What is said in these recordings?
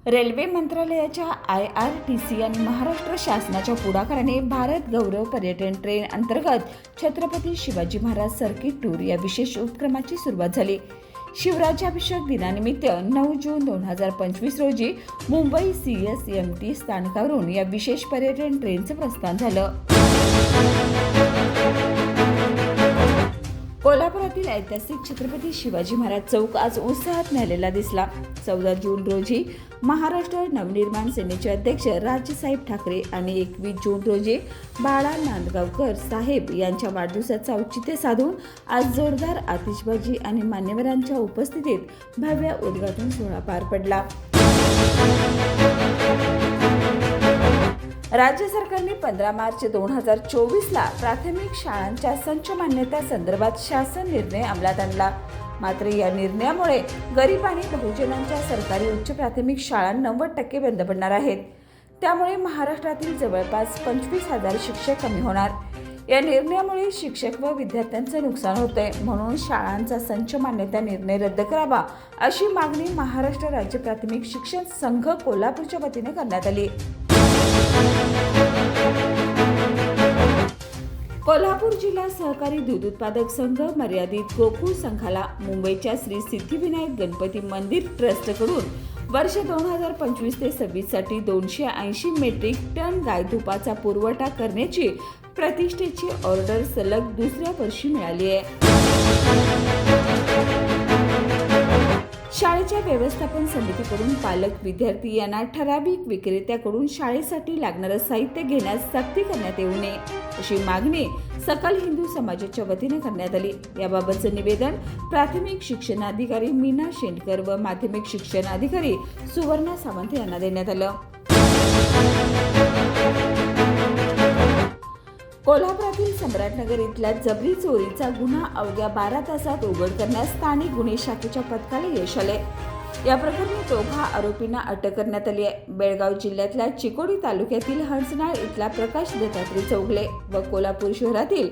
Railway मंत्रालयाच्या IRTC आणि महाराष्ट्र शासनाच्या पुढाकाराने भारत गौरव पर्यटन ट्रेन अंतर्गत छत्रपती शिवाजी महाराज सर्किट टूर या विशेष उपक्रमाची सुरुवात झाली. शिवराज्याभिषेक दिनानिमित्त 9 जून 2025 रोजी मुंबई CSMT स्थानकावरून या विशेष पर्यटन ट्रेनचं प्रस्थान झालं. कोल्हापुरातील ऐतिहासिक छत्रपती शिवाजी महाराज चौक आज उत्साहात न्यालेला दिसला. 14 जून रोजी महाराष्ट्र नवनिर्माण सेनेचे अध्यक्ष राजसाहेब ठाकरे आणि 21 जून रोजी बाळा नांदगावकर साहेब यांच्या वाढदिवसाचं औचित्य साधून आज जोरदार आतिषबाजी आणि मान्यवरांच्या उपस्थितीत भव्य उद्घाटन सोहळा पार पडला. राज्य सरकारने 15 मार्च 2024ला प्राथमिक शाळांच्या संच मान्यता संदर्भात शासन निर्णय अंमलात आणला. मात्र या निर्णयामुळे गरीब आणि बहुजनांच्या सरकारी उच्च प्राथमिक शाळा 90% बंद पडणार आहेत. त्यामुळे महाराष्ट्रातील जवळपास 25,000 शिक्षक कमी होणार. या निर्णयामुळे शिक्षक व विद्यार्थ्यांचं नुकसान होतंय. म्हणून शाळांचा संच मान्यता निर्णय रद्द करावा अशी मागणी महाराष्ट्र राज्य प्राथमिक शिक्षण संघ कोल्हापूरच्या वतीने करण्यात आली. कोल्हापूर जिल्हा सहकारी दूध उत्पादक संघ मर्यादित गोकुळ संघाला मुंबईच्या श्री सिद्धिविनायक गणपती मंदिर ट्रस्टकडून वर्ष 2025 ते 26 साठी 280 मेट्रिक टन गाय तुपाचा पुरवठा करण्याची प्रतिष्ठेची ऑर्डर सलग दुसऱ्या वर्षी मिळाली आहे. शाळेच्या व्यवस्थापन समितीकडून पालक विद्यार्थी यांना ठराविक विक्रेत्याकडून शाळेसाठी लागणारं साहित्य घेण्यास सक्ती करण्यात येऊ नये अशी मागणी सकल हिंदू समाजाच्या वतीने करण्यात आली. याबाबतचं निवेदन प्राथमिक शिक्षणाधिकारी मीना शेंडकर व माध्यमिक शिक्षणाधिकारी सुवर्णा सावंत यांना देण्यात आलं. कोल्हापुरातील सम्राटनगर इथल्या जबरी चोरीचा गुन्हा अवघ्या 12 तासात उघड करण्यास स्थानिक गुन्हे शाखेच्या पथकाला यश आले. या प्रकरणी दोघा आरोपींना अटक करण्यात आली आहे. बेळगाव जिल्ह्यातल्या चिकोडी तालुक्यातील हंसनाळ इथला प्रकाश दत्तात्रय चौगले व कोल्हापूर शहरातील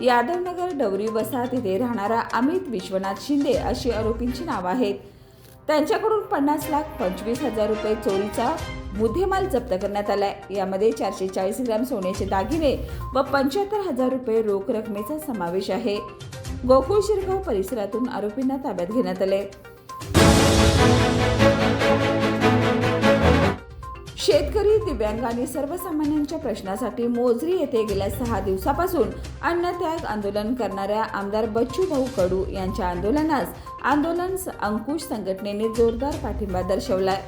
यादवनगर डवरी वसाहत इथे राहणारा अमित विश्वनाथ शिंदे अशी आरोपींची नावं आहेत. त्यांच्याकडून 50,25,000 रुपये चोरीचा मुद्देमाल जप्त करण्यात आलाय. यामध्ये 440 ग्रॅम सोन्याचे दागिने व 75,000 रुपये रोख रकमेचा समावेश आहे. गोकुळ शिरगाव परिसरातून आरोपींना ताब्यात घेण्यात आले. शेतकरी, दिव्यांग आणि सर्वसामान्यांच्या प्रश्नासाठी मोझरी येथे गेल्या 6 दिवसापासून अन्नत्याग आंदोलन करणाऱ्या आमदार बच्चू भाऊ कडू यांच्या आंदोलनास आंदोलन अंकुश संघटनेने जोरदार पाठिंबा दर्शवलाय.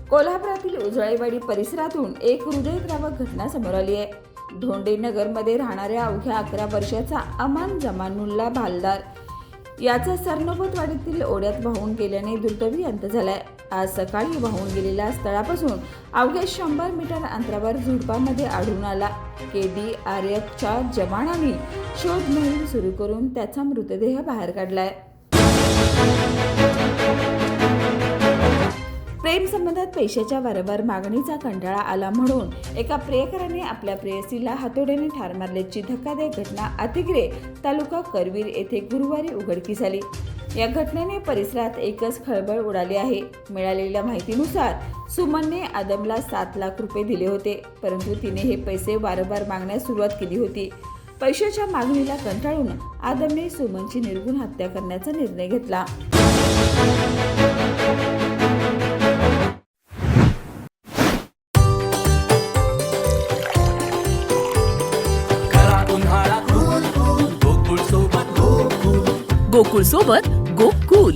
कोल्हापुरातील उजळाईवाडी परिसरातून एक हृदयद्रावक घटना समोर आली आहे. धोंडे नगरमध्ये राहणाऱ्या अवघ्या 11 वर्षाचा अमान जमानुल्ला भालदार याचा सरनोबतवाडीतील ओढ्यात वाहून गेल्याने दुर्दैवी अंत झालाय. आज सकाळी वाहून गेलेल्या स्थळापासून अवघ्या 100 मीटर अंतरावर झुडपामध्ये आढळून आला. KDRFच्या जवानांनी शोध मोहीम सुरू करून त्याचा मृतदेह बाहेर काढलाय. प्रेम संबंधात पैशाच्या वारंवार मागणीचा कंटाळा आला म्हणून एका प्रियकराने आपल्या प्रेयसीला हातोड्याने ठार मारल्याची धक्कादायक घटना अतिग्रे तालुका करवीर येथे गुरुवारी उघडकीस आली. या घटनेने परिसरात एकच खळबळ उडाली आहे. मिळालेल्या माहितीनुसार सुमनने आदमला 7 लाख रुपये दिले होते, परंतु तिने हे पैसे वारंवार मागण्यास सुरुवात केली होती. पैशाच्या मागणीला कंटाळून आदमने सुमनची निर्घृण हत्या करण्याचा निर्णय घेतला. गोकुळ सोबत गो कूल.